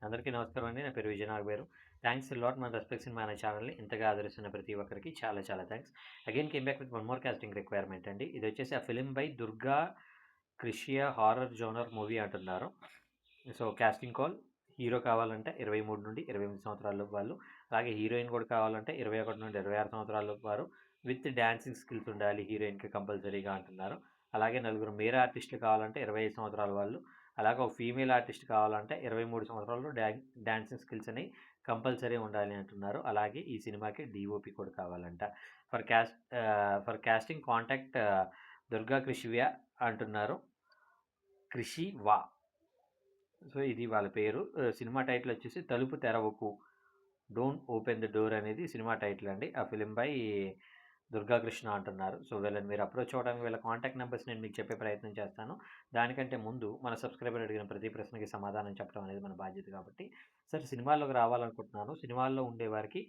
అందరికీ నమస్కారం అండి. నా పేరు Vijaynag garu. Thanks a lot మన రెస్పెక్ట్ సినిమా అనే ఛానల్‌ని ఇంతగా ఆదరిస్తున్న ప్రతి ఒక్కరికి చాలా చాలా thanks. Again came back with one more casting requirement అండి. ఇదొచ్చేసి ఆ film by Durga Krishiya horror genre movie అంటున్నారు. సో, కాస్టింగ్ కాల్ హీరో కావాలంటే 23-28 సంవత్సరాలలోపు వాళ్ళు. అలాగే హీరోయిన్ కూడా కావాలంటే 21-26 సంవత్సరాలలోపు వారు. విత్ డాన్సింగ్ స్కిల్స్ ఉండాలి హీరోయిన్‌కి కంపల్సరీగా అంటున్నారు. అలాగే నలుగురు మేల్ ఆర్టిస్టులు కావాలంటే 25 సంవత్సరాల వాళ్ళు. అలాగే ఒక ఫీమేల్ ఆర్టిస్ట్ కావాలంటే 23 సంవత్సరాలు డాన్సింగ్ స్కిల్స్ అనేవి కంపల్సరీ ఉండాలి అంటున్నారు. అలాగే ఈ సినిమాకి డీఓపీ కూడా కావాలంట. ఫర్ కాస్టింగ్ కాంటాక్ట్ దుర్గా క్రిషివ్యా అంటున్నారు. క్రిషి వా. సో, ఇది వాళ్ళ పేరు. సినిమా టైటిల్ వచ్చేసి 'తలుపు తెరవకు డోంట్ ఓపెన్ ద డోర్' అనేది సినిమా టైటిల్ అండి. ఆ ఫిల్మ్ బై దుర్గాకృష్ణ అంటున్నారు. సో, వీళ్ళని మీరు అప్రోచ్ అవ్వడానికి వీళ్ళ కాంటాక్ట్ నెంబర్స్ నేను మీకు చెప్పే ప్రయత్నం చేస్తాను. దానికంటే ముందు మన సబ్స్క్రైబర్ అడిగిన ప్రతి ప్రశ్నకి సమాధానం చెప్పడం అనేది మన బాధ్యత కాబట్టి, సార్ సినిమాల్లోకి రావాలనుకుంటున్నాను. సినిమాల్లో ఉండేవారికి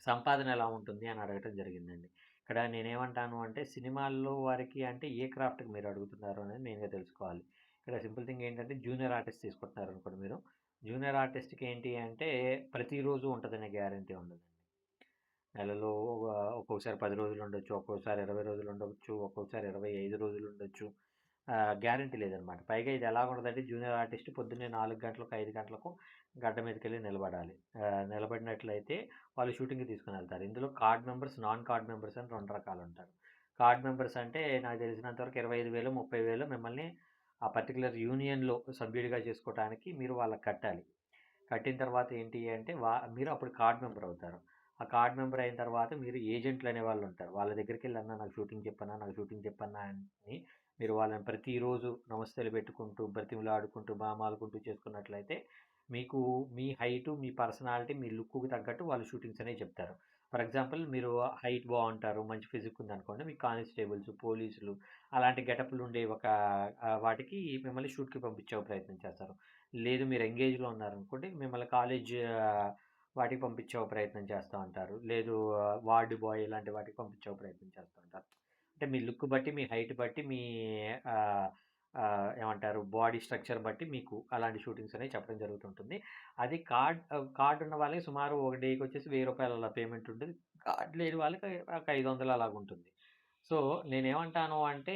సంపాదన ఎలా ఉంటుంది అని అడగటం జరిగిందండి. ఇక్కడ నేనేమంటాను అంటే సినిమాల్లో వారికి అంటే ఏ క్రాఫ్ట్‌కి మీరు అడుగుతున్నారు అనేది మెయిన్‌గా తెలుసుకోవాలి. ఇక్కడ సింపుల్ థింగ్ ఏంటంటే జూనియర్ ఆర్టిస్ట్ తీసుకుంటున్నారనుకోండి మీరు. జూనియర్ ఆర్టిస్ట్‌కి ఏంటి అంటే ప్రతిరోజు ఉంటదనే గ్యారంటీ ఉండదండి. నెలలో ఒక్కొక్కసారి 10 రోజులుండొచ్చు, ఒక్కొక్కసారి 20 రోజులుండొచ్చు, ఒక్కొక్కసారి 25 రోజులుండొచ్చు. గ్యారంటీ లేదనమాట. పైగా ఇది ఎలాగుంటదంటే జూనియర్ ఆర్టిస్ట్ పొద్దున్నే 4 గంటలకు, 5 గంటలకు గడ్డ మీదకెళ్ళి నిలబడాలి. నిలబడినట్లయితే వాళ్ళు షూటింగ్‌కి తీసుకొనెళ్తారు. ఇందులో card members, non card members అని 2 రకాలుంటారు. కార్డ్ మెంబర్స్ అంటే నాకు తెలిసినంత వరకు 25,000, 30,000 మిమ్మల్ని ఆ పర్టిక్యులర్ యూనియన్‌లో సభ్యుడిగా చేసుకోవటానికి మీరు వాళ్ళకి కట్టాలి. కట్టిన తర్వాత ఏంటి అంటే మీరు అప్పుడు కార్డ్ మెంబర్ అవుతారు. ఆ కార్డ్ మెంబర్ అయిన తర్వాత మీరు ఏజెంట్లు అనేవాళ్ళు ఉంటారు. వాళ్ళ దగ్గరికెళ్ళి అన్నా నాకు షూటింగ్ చెప్పన్నా, నాకు షూటింగ్ చెప్పన్నా అని మీరు వాళ్ళని ప్రతిరోజు నమస్తేలు పెట్టుకుంటూ, బ్రతిమిలాడుకుంటూ, బామాలుకుంటూ చేసుకున్నట్లయితే మీకు మీ హైటు, మీ పర్సనాలిటీ, మీ లుక్‌కి తగ్గట్టు వాళ్ళు షూటింగ్స్ అనేవి చెప్తారు. ఫర్ ఎగ్జాంపుల్ మీరు హైట్ బావుంటారు, మంచి ఫిజిక్ ఉందనుకోండి, మీకు కానిస్టేబుల్స్, పోలీసులు అలాంటి గెటప్‌లు ఉండే ఒక వాటికి మిమ్మల్ని షూట్‌కి పంపించే ప్రయత్నం చేస్తారు. లేదు మీరు ఎంగేజ్‌లో ఉన్నారనుకోండి, మిమ్మల్ని కాలేజ్ వాటికి పంపించే ప్రయత్నం చేస్తా ఉంటారు. లేదు వార్డ్ బాయ్ ఇలాంటి వాటికి పంపించే ప్రయత్నం చేస్తూ ఉంటారు. అంటే మీ లుక్ బట్టి, మీ హైట్ బట్టి, మీ ఆహ్, ఏమంటారు బాడీ స్ట్రక్చర్ బట్టి మీకు అలాంటి షూటింగ్స్ అనేవి చెప్పడం జరుగుతుంటుంది. అది కార్డ్ ఉన్న వాళ్ళకి సుమారు ఒక డేకొచ్చేసి రూ. 1000 అలా పేమెంట్ ఉంటుంది. కార్డ్ లేని వాళ్ళకి ఒక 500 అలాగుంటుంది. సో, నేనేమంటాను అంటే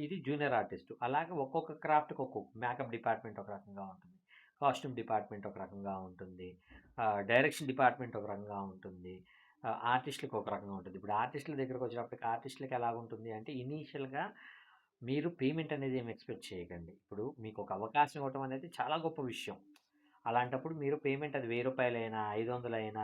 ఇది జూనియర్ ఆర్టిస్ట్. అలాగే ఒక్కొక్క క్రాఫ్ట్‌కి ఒక్కొక్క మేకప్ డిపార్ట్‌మెంట్ ఒక రకంగా ఉంటుంది. కాస్ట్యూమ్ డిపార్ట్‌మెంట్ ఒక రకంగా ఉంటుంది. డైరెక్షన్ డిపార్ట్‌మెంట్ ఒక రకంగా ఉంటుంది. ఆర్టిస్ట్‌లకి ఒక రకంగా ఉంటుంది. ఇప్పుడు ఆర్టిస్ట్‌ల దగ్గరకొచ్చేటప్పటికి ఆర్టిస్ట్‌లకి ఎలాగుంటుంది అంటే ఇనీషియల్‌గా మీరు పేమెంట్ అనేది ఏమి ఎక్స్‌పెక్ట్ చేయకండి. ఇప్పుడు మీకొక అవకాశం ఇవ్వటం అనేది చాలా గొప్ప విషయం. అలాంటప్పుడు మీరు పేమెంట్ అది రూ. 1000 500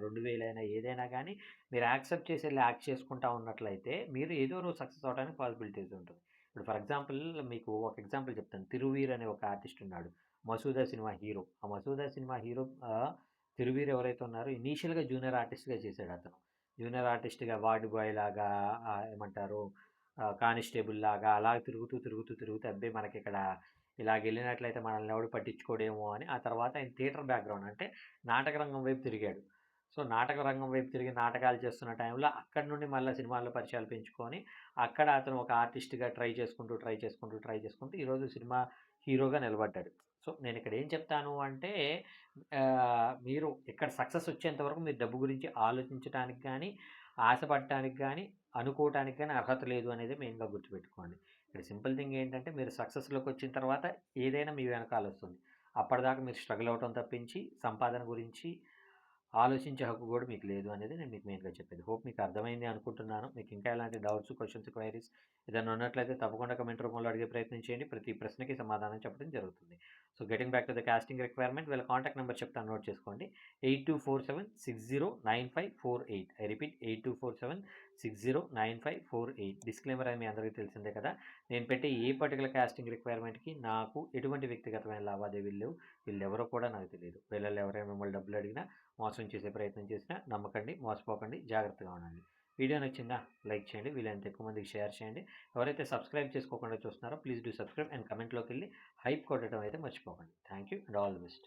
2000 ఏదైనా గానీ మీరు యాక్సెప్ట్ చేసి యాక్ట్ చేసుకుంటా ఉన్నట్లయితే మీరు ఏదో రోజు సక్సెస్ అవ్వడానికి పాసిబిలిటీస్ ఉంటుంది. ఇప్పుడు ఫర్ ఎగ్జాంపుల్ మీకు ఒక ఎగ్జాంపుల్ చెప్తాను. 'తిరువీర్' అనే ఒక ఆర్టిస్ట్ ఉన్నాడు. 'Masooda' cinema hero. ఆ 'మసూదా' సినిమా హీరో 'తిరువీర్' ఎవరైతే ఉన్నారో ఇనీషియల్‌గా జూనియర్ ఆర్టిస్ట్‌గా చేసాడతను. జూనియర్ ఆర్టిస్ట్‌గా వార్డ్ బాయ్ లాగా ఏమంటారు కానిస్టేబుల్ లాగా అలా తిరుగుతూ అబ్బే మనకిక్కడ ఇలాగెళ్ళినట్లయితే మనల్ని ఎవడు పట్టించుకోడేమో అని ఆ తర్వాత ఆయన థియేటర్ బ్యాక్‌గ్రౌండ్ అంటే నాటక రంగం వైపు తిరిగాడు. సో, నాటక రంగం వైపు తిరిగి నాటకాలు చేస్తున్న టైంలో అక్కడి నుండి మళ్ళా సినిమాల్లో పరిచయాలు పెంచుకొని అక్కడ అతను ఒక ఆర్టిస్ట్‌గా ట్రై చేసుకుంటూ ఈరోజు సినిమా హీరోగా నిలబడ్డాడు. సో, నేనిక్కడ ఏం చెప్తాను అంటే మీరు ఇక్కడ సక్సెస్ వచ్చేంత వరకు మీరు డబ్బు గురించి ఆలోచించటానికి గానీ, ఆశపడటానికి గానీ, అనుకోవటానికి గానీ అర్హత లేదు అనేది మెయిన్‌గా గుర్తుపెట్టుకోండి. ఇక్కడ సింపుల్ థింగ్ ఏంటంటే మీరు సక్సెస్‌లోకొచ్చిన తర్వాత ఏదైనా మీ వెనకాలొస్తుంది. అప్పటిదాకా మీరు స్ట్రగుల్ అవ్వటం తప్పించి సంపాదన గురించి ఆలోచించే హక్కు గూడా మీకు లేదు అనేది నేను మీకు మెయిన్‌గా చెప్పేది. హోప్ మీకు అర్థమైంది అనుకుంటున్నాను. మీకు ఇంకా ఎలాంటి డౌట్స్, క్వెషన్స్, క్వైరీస్ ఏదైనా ఉన్నట్లయితే తప్పకుండా కామెంట్ రూపంలో అడిగే ప్రయత్నం చేయండి. ప్రతి ప్రశ్నకి సమాధానం చెప్పడం జరుగుతుంది. So, getting back to the casting requirement వీళ్ళ కాంటాక్ట్ నంబర్ చెప్తాను నోట్ చేసుకోండి. 8247609548. I repeat 8247609548. డిస్క్లైమర్ అని మీ అందరికీ తెలిసిందే కదా! నేను పెట్టే ఏ పర్టిక్యులర్ కాస్టింగ్ రిక్వైర్మెంట్‌కి నాకు ఎటువంటి వ్యక్తిగతమైన లావాదేవీలు లేవు. వీళ్ళెవరో కూడా నాకు తెలీదు. వీళ్ళలో ఎవరైనా మిమ్మల్ని డబ్బులు అడిగినా మోసం చేసే ప్రయత్నం చేసినా నమ్మకండి, మోసపోకండి, జాగ్రత్తగా ఉండండి. వీడియో నచ్చిందా? లైక్ చేయండి. వీలైనంత ఎక్కువ మందికి షేర్ చేయండి. ఎవరైతే సబ్స్క్రైబ్ చేసుకోకుండా చూస్తున్నారో ప్లీజ్ డూ సబ్స్క్రైబ్ అండ్ కమెంట్‌లోకెళ్ళి హైప్ కొట్టడం అయితే మర్చిపోకండి. Thank you and all the best.